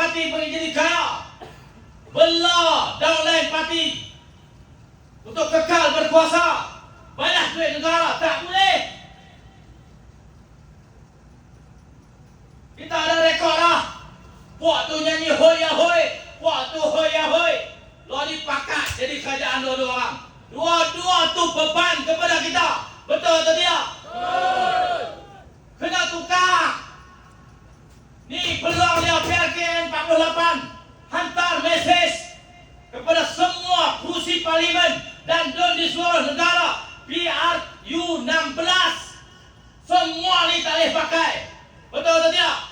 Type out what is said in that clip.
parti pengen jadi kaya, belah downline parti untuk kekal berkuasa, banyak duit negara, tak boleh. Kita ada rekod lah. Puak tu nyanyi hoi ya hoi, puak tu hoi ya hoi. Lalu dipakat jadi kerajaan dua-dua orang. Dua-dua tu beban kepada kita. Betul atau tidak? Betul. Kena tukar. Ni peluang dia PRKN 48. Hantar mesej kepada semua kerusi parlimen dan don di seluruh negara. PRU 16. Semua ni tak boleh pakai. Betul atau tidak?